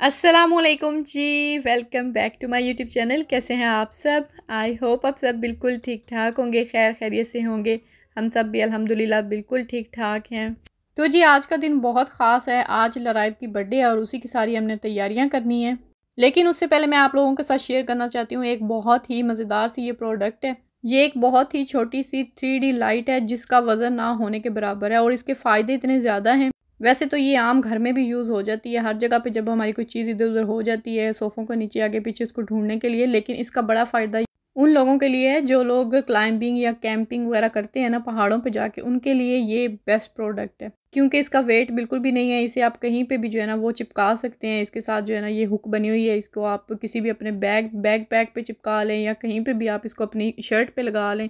अस्सलामुअलैकुम जी। Welcome back to my YouTube channel. कैसे हैं आप सब? आई होप आप सब बिल्कुल ठीक ठाक होंगे, खैर खैरियत से होंगे। हम सब भी अल्हम्दुलिल्लाह बिल्कुल ठीक ठाक हैं। तो जी आज का दिन बहुत ख़ास है। आज लराइब की बर्थडे है और उसी की सारी हमने तैयारियां करनी है। लेकिन उससे पहले मैं आप लोगों के साथ शेयर करना चाहती हूँ एक बहुत ही मज़ेदार सी ये प्रोडक्ट है। ये एक बहुत ही छोटी सी 3D लाइट है जिसका वज़न ना होने के बराबर है और इसके फ़ायदे इतने ज़्यादा हैं। वैसे तो ये आम घर में भी यूज़ हो जाती है हर जगह पे, जब हमारी कोई चीज़ इधर उधर हो जाती है सोफ़ों को नीचे आगे पीछे उसको ढूंढने के लिए। लेकिन इसका बड़ा फ़ायदा उन लोगों के लिए है जो लोग क्लाइंबिंग या कैंपिंग वगैरह करते हैं ना पहाड़ों पे जाके, उनके लिए ये बेस्ट प्रोडक्ट है क्योंकि इसका वेट बिल्कुल भी नहीं है। इसे आप कहीं पे भी जो है ना वो चिपका सकते हैं। इसके साथ जो है ना ये हुक बनी हुई है, इसको आप किसी भी अपने बैग पे चिपका लें या कहीं पे भी आप इसको अपनी शर्ट पे लगा लें।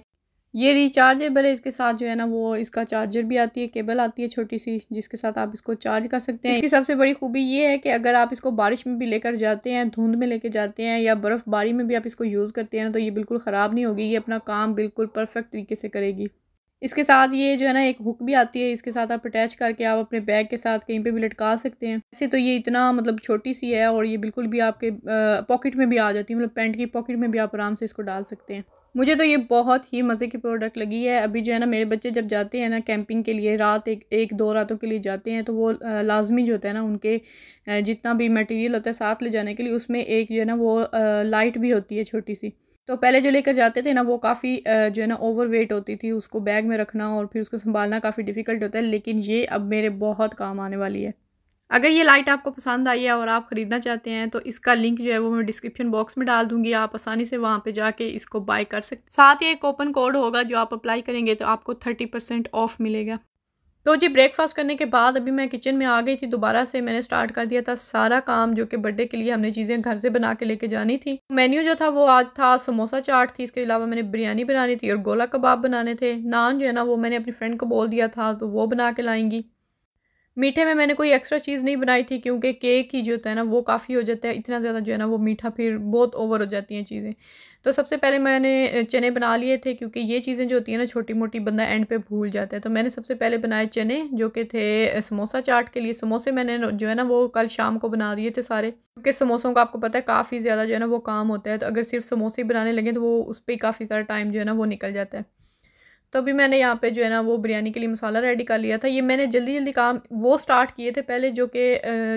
ये रिचार्जेबल है। इसके साथ जो है ना वो इसका चार्जर भी आती है, केबल आती है छोटी सी जिसके साथ आप इसको चार्ज कर सकते हैं। इसकी सबसे बड़ी खूबी ये है कि अगर आप इसको बारिश में भी लेकर जाते हैं, धुंध में लेकर जाते हैं या बर्फ़बारी में भी आप इसको यूज़ करते हैं ना तो ये बिल्कुल ख़राब नहीं होगी। ये अपना काम बिल्कुल परफेक्ट तरीके से करेगी। इसके साथ ये जो है ना एक हुक भी आती है, इसके साथ आप अटैच करके आप अपने बैग के साथ कहीं पे भी लटका सकते हैं। वैसे तो ये इतना मतलब छोटी सी है और ये बिल्कुल भी आपके पॉकेट में भी आ जाती है, मतलब पैंट की पॉकेट में भी आप आराम से इसको डाल सकते हैं। मुझे तो ये बहुत ही मज़े की प्रोडक्ट लगी है। अभी जो है ना मेरे बच्चे जब जाते हैं ना कैंपिंग के लिए, रात एक दो रातों के लिए जाते हैं तो वो लाजमी जो होता है ना उनके जितना भी मटेरियल होता है साथ ले जाने के लिए उसमें एक जो है ना वो लाइट भी होती है छोटी सी। तो पहले जो लेकर जाते थे ना वो काफ़ी जो है ना ओवर वेट होती थी, उसको बैग में रखना और फिर उसको संभालना काफ़ी डिफ़िकल्ट होता है। लेकिन ये अब मेरे बहुत काम आने वाली है। अगर ये लाइट आपको पसंद आई है और आप ख़रीदना चाहते हैं तो इसका लिंक जो है वो मैं डिस्क्रिप्शन बॉक्स में डाल दूंगी। आप आसानी से वहाँ पे जाके इसको बाय कर सकते हैं। साथ ही एक कूपन कोड होगा जो आप अप्लाई करेंगे तो आपको 30% ऑफ मिलेगा। तो जी ब्रेकफास्ट करने के बाद अभी मैं किचन में आ गई थी। दोबारा से मैंने स्टार्ट कर दिया था सारा काम जो कि बर्थडे के लिए हमने चीज़ें घर से बना के लेके जानी थी। मेन्यू जो था वो आज था समोसा चाट थी, इसके अलावा मैंने बिरयानी बनानी थी और गोला कबाब बनाने थे। नान जो है ना वो मैंने अपनी फ्रेंड को बोल दिया था तो वो बना के लाएंगी। मीठे में मैंने कोई एक्स्ट्रा चीज़ नहीं बनाई थी क्योंकि केक ही जो होता है ना वो काफ़ी हो जाता है, इतना ज़्यादा जो है ना वो मीठा फिर बहुत ओवर हो जाती हैं चीज़ें। तो सबसे पहले मैंने चने बना लिए थे क्योंकि ये चीज़ें जो होती हैं ना छोटी मोटी बंदा एंड पे भूल जाता है। तो मैंने सबसे पहले बनाए चने जो कि थे समोसा चाट के लिए। समोसे मैंने जो है ना वो कल शाम को बना दिए थे सारे, क्योंकि समोसों का आपको पता है काफ़ी ज़्यादा जो है ना वो काम होता है। तो अगर सिर्फ समोसे ही बनाने लगे तो वो उस पर ही काफ़ी सारा टाइम जो है ना वो निकल जाता है। तो अभी मैंने यहाँ पे जो है ना वो बिरयानी के लिए मसाला रेडी कर लिया था। ये मैंने जल्दी जल्दी काम वो स्टार्ट किए थे पहले जो कि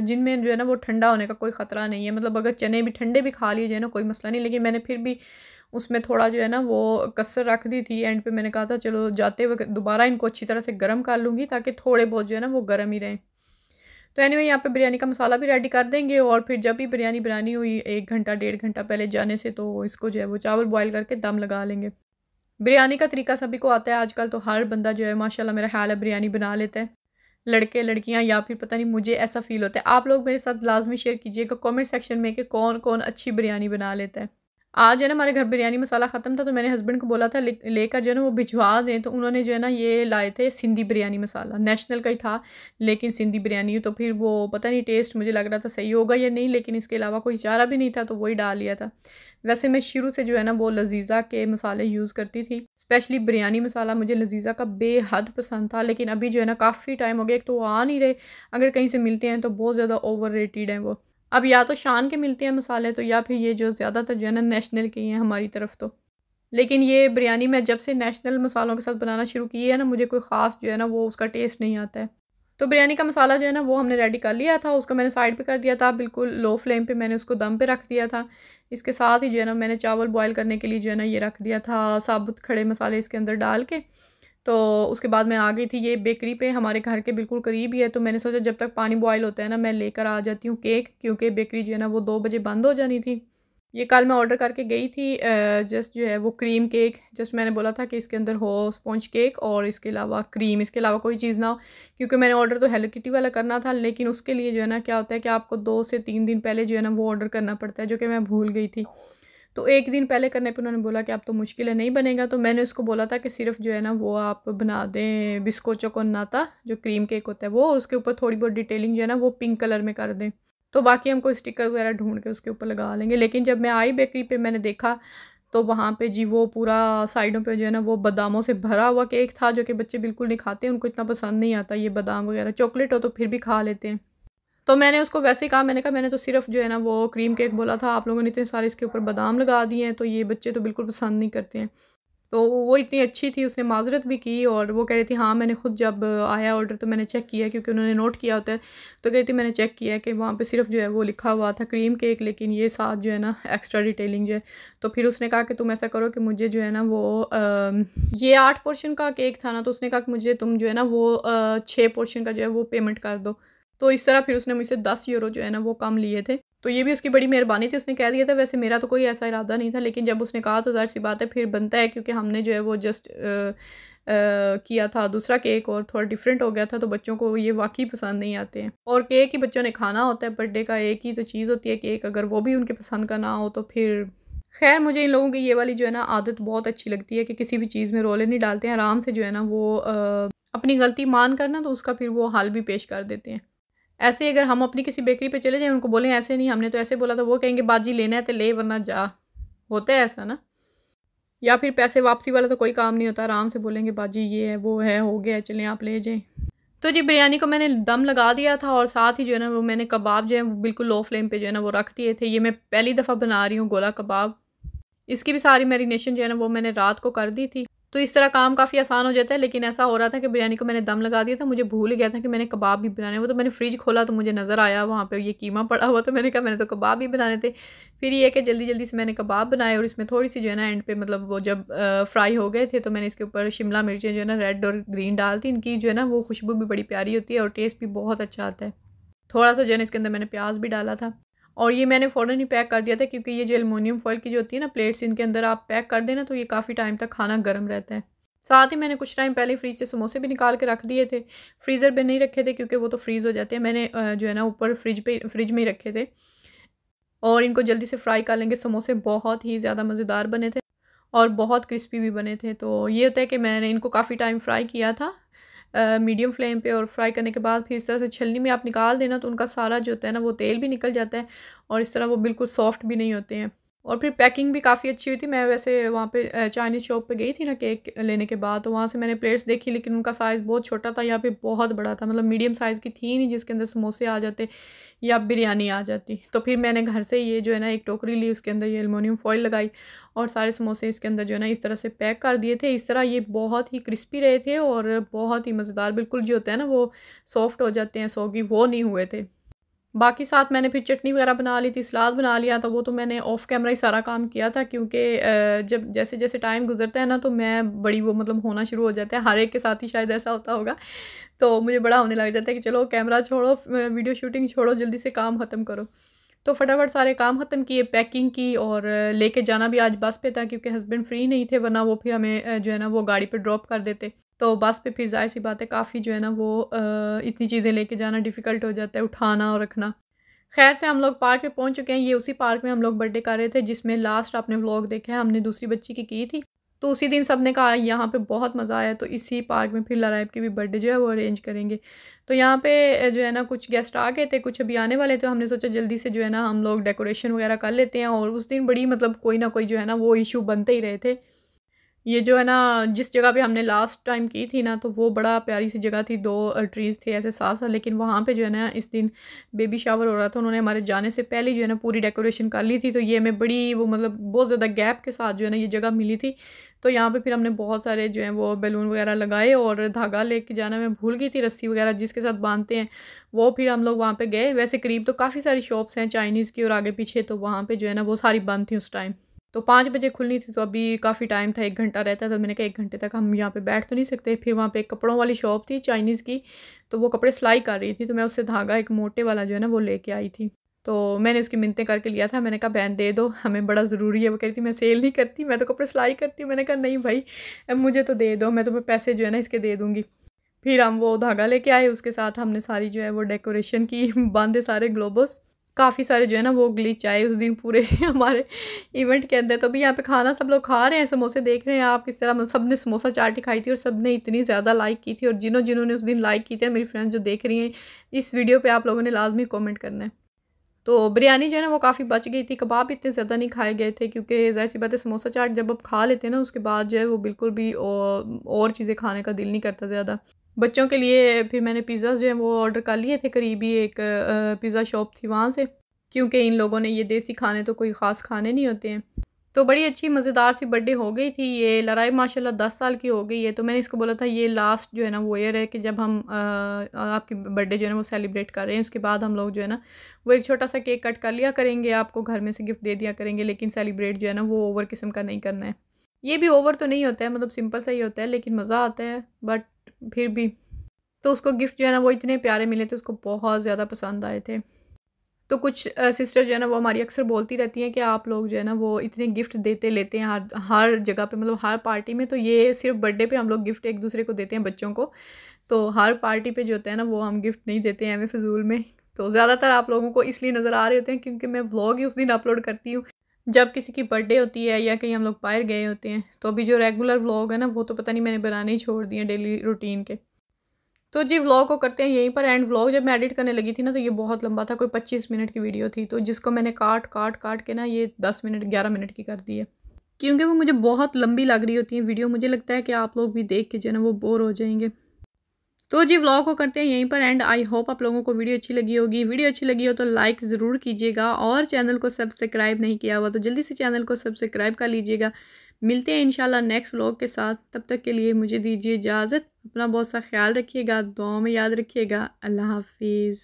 जिनमें जो है ना वो ठंडा होने का कोई ख़तरा नहीं है। मतलब अगर चने भी ठंडे भी खा लिए जो है ना कोई मसला नहीं, लेकिन मैंने फिर भी उसमें थोड़ा जो है ना वो कसर रख दी थी। एंड पे मैंने कहा था चलो जाते वक्त दोबारा इनको अच्छी तरह से गर्म कर लूँगी ताकि थोड़े बहुत जो है ना वो गर्म ही रहें। तो एनीवे यहाँ पे बिरयानी का मसाला भी रेडी कर देंगे और फिर जब भी बिरयानी बनानी हुई 1 घंटा 1.5 घंटा पहले जाने से तो इसको जो है वो चावल बॉयल करके दम लगा लेंगे। बिरयानी का तरीका सभी को आता है आजकल, तो हर बंदा जो है माशाल्लाह मेरा ख्याल है बिरयानी बना लेता है, लड़के लड़कियां या फिर पता नहीं, मुझे ऐसा फील होता है। आप लोग मेरे साथ लाजमी शेयर कीजिएगा कमेंट सेक्शन में कि कौन कौन अच्छी बिरयानी बना लेता है। आज जो है ना हमारे घर बिरयानी मसाला ख़त्म था तो मैंने हस्बैंड को बोला था लेकर जो है ना वो भिजवा दें। तो उन्होंने जो है ना ये लाए थे सिंधी बिरयानी मसाला, नेशनल का ही था लेकिन सिंधी बिरयानी। तो फिर वो पता नहीं टेस्ट मुझे लग रहा था सही होगा या नहीं, लेकिन इसके अलावा कोई चारा भी नहीं था तो वही डाल लिया था। वैसे मैं शुरू से जो है ना वो लजीज़ा के मसाले यूज़ करती थी, स्पेशली बिरयानी मसाला मुझे लजीज़ा का बेहद पसंद था। लेकिन अभी जो है ना काफ़ी टाइम हो गया, एक तो आ नहीं रहे, अगर कहीं से मिलते हैं तो बहुत ज़्यादा ओवर रेटेड हैं वो। अब या तो शान के मिलते हैं मसाले तो या फिर ये जो ज़्यादातर जो है ना नेशनल के ही हैं हमारी तरफ तो। लेकिन ये बिरयानी मैं जब से नेशनल मसालों के साथ बनाना शुरू की है ना मुझे कोई ख़ास जो है ना वो उसका टेस्ट नहीं आता है। तो बिरयानी का मसाला जो है ना वो हमने रेडी कर लिया था, उसको मैंने साइड पे कर दिया था, बिल्कुल लो फ्लेम पे मैंने उसको दम पे रख दिया था। इसके साथ ही जो है ना मैंने चावल बॉयल करने के लिए जो है ना ये रख दिया था साबुत खड़े मसाले इसके अंदर डाल के। तो उसके बाद मैं आ गई थी ये बेकरी पे, हमारे घर के बिल्कुल करीब ही है। तो मैंने सोचा जब तक पानी बॉयल होता है ना मैं लेकर आ जाती हूँ केक, क्योंकि बेकरी जो है ना वो 2 बजे बंद हो जानी थी। ये कल मैं ऑर्डर करके गई थी जस्ट जो है वो क्रीम केक, जस्ट मैंने बोला था कि इसके अंदर हो स्पॉन्ज केक और इसके अलावा क्रीम, इसके अलावा कोई चीज़ ना हो, क्योंकि मैंने ऑर्डर तो हेलो किटी वाला करना था। लेकिन उसके लिए जो है ना क्या होता है कि आपको 2 से 3 दिन पहले जो है ना वो ऑर्डर करना पड़ता है, जो कि मैं भूल गई थी। तो 1 दिन पहले करने पे उन्होंने बोला कि अब तो मुश्किल है, नहीं बनेगा। तो मैंने उसको बोला था कि सिर्फ जो है ना वो आप बना दें बिस्कोचो को नाता जो क्रीम केक होता है वो, और उसके ऊपर थोड़ी बहुत डिटेलिंग जो है ना वो पिंक कलर में कर दें। तो बाकी हम कोई स्टिकर वगैरह ढूंढ के उसके ऊपर लगा लेंगे। लेकिन जब मैं आई बेकरी पे मैंने देखा तो वहाँ पे जी वो पूरा साइडों पे जो है ना वो बादामों से भरा हुआ केक था, जो कि बच्चे बिल्कुल नहीं खाते, उनको इतना पसंद नहीं आता ये बादाम वगैरह। चॉकलेट हो तो फिर भी खा लेते हैं। तो मैंने उसको वैसे ही कहा, मैंने कहा मैंने तो सिर्फ जो है ना वो क्रीम केक बोला था, आप लोगों ने इतने सारे इसके ऊपर बादाम लगा दिए हैं, तो ये बच्चे तो बिल्कुल पसंद नहीं करते हैं। तो वो इतनी अच्छी थी, उसने माज़रत भी की और वो कह रही थी हाँ मैंने ख़ुद जब आया ऑर्डर तो मैंने चेक किया, क्योंकि उन्होंने नोट किया होता है, तो कह रही थी मैंने चेक किया कि वहाँ पे सिर्फ जो है वो लिखा हुआ था क्रीम केक, लेकिन ये साथ जो है ना एक्स्ट्रा डिटेलिंग जो है। तो फिर उसने कहा कि तुम ऐसा करो कि मुझे जो है ना वो ये 8 पोर्शन का केक था ना, तो उसने कहा कि मुझे तुम जो है ना वो 6 पोर्शन का जो है वो पेमेंट कर दो। तो इस तरह फिर उसने मुझसे 10 यूरो जो है ना वो कम लिए थे। तो ये भी उसकी बड़ी मेहरबानी थी, उसने कह दिया था। वैसे मेरा तो कोई ऐसा इरादा नहीं था, लेकिन जब उसने कहा तो ज़ाहिर सी बात है फिर बनता है, क्योंकि हमने जो है वो जस्ट किया था दूसरा केक और थोड़ा डिफरेंट हो गया था, तो बच्चों को ये वाकई पसंद नहीं आते हैं। और केक ही बच्चों ने खाना होता है, बर्थडे का एक ही तो चीज़ होती है केक, अगर वो भी उनके पसंद का ना हो तो फिर खैर मुझे इन लोगों की ये वाली जो है ना आदत बहुत अच्छी लगती है कि किसी भी चीज़ में रोले नहीं डालते हैं, आराम से जो है ना वो अपनी गलती मान करना तो उसका फिर वो हल भी पेश कर देते हैं। ऐसे अगर हम अपनी किसी बेकरी पे चले जाएं, उनको बोलें ऐसे नहीं हमने तो ऐसे बोला था, वो कहेंगे बाजी लेना है तो ले वरना जा, होता है ऐसा ना। या फिर पैसे वापसी वाला तो कोई काम नहीं होता, आराम से बोलेंगे बाजी ये है वो है हो गया चलें आप ले जाएं। तो जी बिरयानी को मैंने दम लगा दिया था और साथ ही जो है ना वो मैंने कबाब जो है वो बिल्कुल लो फ्लेम पे जो है ना वो रख दिए थे। ये मैं पहली दफ़ा बना रही हूँ गोला कबाब। इसकी भी सारी मैरिनेशन जो है ना वो मैंने रात को कर दी थी, तो इस तरह काम काफ़ी आसान हो जाता है। लेकिन ऐसा हो रहा था कि बिरयानी को मैंने दम लगा दिया था, मुझे भूल गया था कि मैंने कबाब भी बनाने। वो तो मैंने फ्रिज खोला तो मुझे नज़र आया वहाँ पे ये कीमा पड़ा हुआ, तो मैंने कहा मैंने तो कबाब भी बनाने थे। फिर ये कि जल्दी जल्दी से मैंने कबाब बनाए और इसमें थोड़ी सी जो है ना एंड पे मतलब वो जब फ्राई हो गए थे तो मैंने इसके ऊपर शिमला मिर्चें जो है ना रेड और ग्रीन डाल दी। इनकी जो है ना वो खुशबू भी बड़ी प्यारी होती है और टेस्ट भी बहुत अच्छा आता है। थोड़ा सा जो है ना इसके अंदर मैंने प्याज भी डाला था और ये मैंने फ़ौरन ही पैक कर दिया था, क्योंकि ये जो एलुमिनियम फॉइल की जो होती है ना प्लेट्स, इनके अंदर आप पैक कर देना तो ये काफ़ी टाइम तक खाना गर्म रहता है। साथ ही मैंने कुछ टाइम पहले फ्रीज से समोसे भी निकाल के रख दिए थे, फ्रीज़र में नहीं रखे थे क्योंकि वो तो फ्रीज़ हो जाते हैं। मैंने जो है ना ऊपर फ्रिज में ही रखे थे और इनको जल्दी से फ्राई कर लेंगे। समोसे बहुत ही ज़्यादा मज़ेदार बने थे और बहुत क्रिस्पी भी बने थे। तो ये होता है कि मैंने इनको काफ़ी टाइम फ्राई किया था मीडियम फ्लेम पे, और फ्राई करने के बाद फिर इस तरह से छलनी में आप निकाल देना तो उनका सारा जो होता है ना वो तेल भी निकल जाता है और इस तरह वो बिल्कुल सॉफ्ट भी नहीं होते हैं। और फिर पैकिंग भी काफ़ी अच्छी हुई थी। मैं वैसे वहाँ पे चाइनीज़ शॉप पे गई थी ना केक लेने के बाद, तो वहाँ से मैंने प्लेट्स देखी, लेकिन उनका साइज़ बहुत छोटा था। यहाँ पे बहुत बड़ा था, मतलब मीडियम साइज़ की थी नहीं जिसके अंदर समोसे आ जाते या बिरयानी आ जाती। तो फिर मैंने घर से ये जो है ना एक टोकरी ली, उसके अंदर ये एलुमिनियम फॉइल लगाई और सारे समोसे इसके अंदर जो है ना इस तरह से पैक कर दिए थे। इस तरह ये बहुत ही क्रिस्पी रहे थे और बहुत ही मज़ेदार, बिल्कुल जो होता है ना वो सॉफ्ट हो जाते हैं सॉगी, वो नहीं हुए थे। बाकी साथ मैंने फिर चटनी वगैरह बना ली थी, सलाद बना लिया था। वो तो मैंने ऑफ़ कैमरा ही सारा काम किया था, क्योंकि जब जैसे जैसे टाइम गुजरता है ना तो मैं बड़ी वो मतलब होना शुरू हो जाता है, हर एक के साथ ही शायद ऐसा होता होगा। तो मुझे बड़ा होने लग जाता है कि चलो कैमरा छोड़ो, वीडियो शूटिंग छोड़ो, जल्दी से काम ख़त्म करो। तो फटाफट सारे काम ख़त्म किए, पैकिंग की, और लेके जाना भी आज बस पे था क्योंकि हस्बैंड फ्री नहीं थे, वरना वो फिर हमें जो है ना वो गाड़ी पे ड्रॉप कर देते। तो बस पे फिर ज़ाहिर सी बात है काफ़ी जो है ना वो इतनी चीज़ें लेके जाना डिफ़िकल्ट हो जाता है, उठाना और रखना। खैर से हम लोग पार्क में पहुंच चुके हैं। ये उसी पार्क में हम लोग बर्थडे कर रहे थे जिसमें लास्ट आपने व्लॉग देखा है, हमने दूसरी बच्ची की थी। तो उसी दिन सब ने कहा यहाँ पे बहुत मज़ा आया, तो इसी पार्क में फिर लराइब की भी बर्थडे जो है वो अरेंज करेंगे। तो यहाँ पे जो है ना कुछ गेस्ट आ गए थे, कुछ अभी आने वाले, तो हमने सोचा जल्दी से जो है ना हम लोग डेकोरेशन वगैरह कर लेते हैं। और उस दिन बड़ी मतलब कोई ना कोई जो है ना वो इशू बनते ही रहे थे। ये जो है ना जिस जगह पे हमने लास्ट टाइम की थी ना, तो वो बड़ा प्यारी सी जगह थी, 2 ट्रीज़ थे ऐसे साथ साथ, लेकिन वहाँ पे जो है ना इस दिन बेबी शावर हो रहा था। उन्होंने हमारे जाने से पहले जो है ना पूरी डेकोरेशन कर ली थी। तो ये हमें बड़ी वो मतलब बहुत ज़्यादा गैप के साथ जो है ना ये जगह मिली थी। तो यहाँ पे फिर हमने बहुत सारे जो हैं वो बैलून वगैरह लगाए, और धागा लेके जाना मैं भूल गई थी, रस्सी वगैरह जिसके साथ बांधते हैं वो। फिर हम लोग वहाँ पे गए। वैसे करीब तो काफ़ी सारी शॉप्स हैं चाइनीज़ की और आगे पीछे, तो वहाँ पे जो है ना वो सारी बंद थी उस टाइम। तो 5 बजे खुलनी थी, तो अभी काफ़ी टाइम था, 1 घंटा रहता, तो मैंने कहा 1 घंटे तक हम यहाँ पे बैठ तो नहीं सकते। फिर वहाँ पे एक कपड़ों वाली शॉप थी चाइनीज़ की, तो वो कपड़े सिलाई कर रही थी, तो मैं उससे धागा एक मोटे वाला जो है ना वो लेके आई थी। तो मैंने उसकी मिन्नतें करके लिया था, मैंने कहा बहन दे दो, हमें बड़ा ज़रूरी है। वो कह रही थी मैं सेल नहीं करती, मैं तो कपड़े सिलाई करती हूँ। मैंने कहा नहीं भाई मुझे तो दे दो, मैं तुम्हें पैसे जो है ना इसके दे दूँगी। फिर हम वो धागा लेके आए, उसके साथ हमने सारी जो है वो डेकोरेशन की, बांधे सारे ग्लोबस। काफ़ी सारे जो है ना वो ग्लिच आए उस दिन पूरे हमारे इवेंट के अंदर। तो अभी यहाँ पे खाना सब लोग खा रहे हैं, समोसे देख रहे हैं आप किस तरह, सब ने समोसा चाट खाई थी और सब ने इतनी ज़्यादा लाइक की थी। और जिन्होंने उस दिन लाइक की थी, मेरी फ्रेंड्स जो देख रही हैं इस वीडियो पे, आप लोगों ने लाजमी कमेंट करना है। तो बिरयानी जो है ना वो काफ़ी बच गई थी, कबाब इतने ज़्यादा नहीं खाए गए थे, क्योंकि ज़ाहिर सी बात है समोसा चाट जब आप खा लेते हैं ना उसके बाद जो है वो बिल्कुल भी और चीज़ें खाने का दिल नहीं करता ज़्यादा। बच्चों के लिए फिर मैंने पिज़्ज़ा जो है वो ऑर्डर कर लिए थे, करीबी एक पिज़्ज़ा शॉप थी वहाँ से, क्योंकि इन लोगों ने ये देसी खाने तो कोई ख़ास खाने नहीं होते हैं। तो बड़ी अच्छी मज़ेदार सी बर्थडे हो गई थी। ये लड़ाई माशाल्लाह 10 साल की हो गई है। तो मैंने इसको बोला था ये लास्ट जो है ना वो ईयर है कि जब हम आपकी बर्थडे जो है ना वो सेलिब्रेट कर रहे हैं, उसके बाद हम लोग जो है ना वो एक छोटा सा केक कट कर लिया करेंगे, आपको घर में से गिफ्ट दे दिया करेंगे, लेकिन सेलिब्रेट जो है ना वो ओवर किस्म का नहीं करना है। ये भी ओवर तो नहीं होता है, मतलब सिंपल सा ही होता है, लेकिन मज़ा आता है, बट फिर भी। तो उसको गिफ्ट जो है ना वो इतने प्यारे मिले थे, उसको बहुत ज़्यादा पसंद आए थे। तो कुछ सिस्टर जो है ना वो हमारी अक्सर बोलती रहती हैं कि आप लोग जो है ना वो इतने गिफ्ट देते लेते हैं हर हर जगह पे, मतलब हर पार्टी में। तो ये सिर्फ बर्थडे पे हम लोग गिफ्ट एक दूसरे को देते हैं बच्चों को, तो हर पार्टी पे जो होता है ना वो हम गिफ्ट नहीं देते हैं हमें फ़िजूल में। तो ज़्यादातर आप लोगों को इसलिए नज़र आ रहे होते हैं क्योंकि मैं व्लॉग ही उस दिन अपलोड करती हूँ जब किसी की बर्थडे होती है या कहीं हम लोग बाहर गए होते हैं। तो अभी जो रेगुलर व्लॉग है ना वो तो पता नहीं मैंने बनाने ही छोड़ दिए डेली रूटीन के। तो जी व्लॉग को करते हैं यहीं पर एंड। व्लॉग जब मैं एडिट करने लगी थी ना तो ये बहुत लंबा था, कोई 25 मिनट की वीडियो थी, तो जिसको मैंने काट काट काट के ना ये 10 मिनट 11 मिनट की कर दी है, क्योंकि वो मुझे बहुत लंबी लग रही होती है वीडियो। मुझे लगता है कि आप लोग भी देख के जो है ना वो बोर हो जाएंगे। तो जी व्लॉग को करते हैं यहीं पर एंड। आई होप आप लोगों को वीडियो अच्छी लगी होगी। वीडियो अच्छी लगी हो तो लाइक ज़रूर कीजिएगा, और चैनल को सब्सक्राइब नहीं किया हुआ तो जल्दी से चैनल को सब्सक्राइब कर लीजिएगा। मिलते हैं इंशाल्लाह नेक्स्ट व्लॉग के साथ, तब तक के लिए मुझे दीजिए इजाज़त। अपना बहुत सा ख्याल रखिएगा, दुआओं में याद रखिएगा। अल्लाह हाफिज़।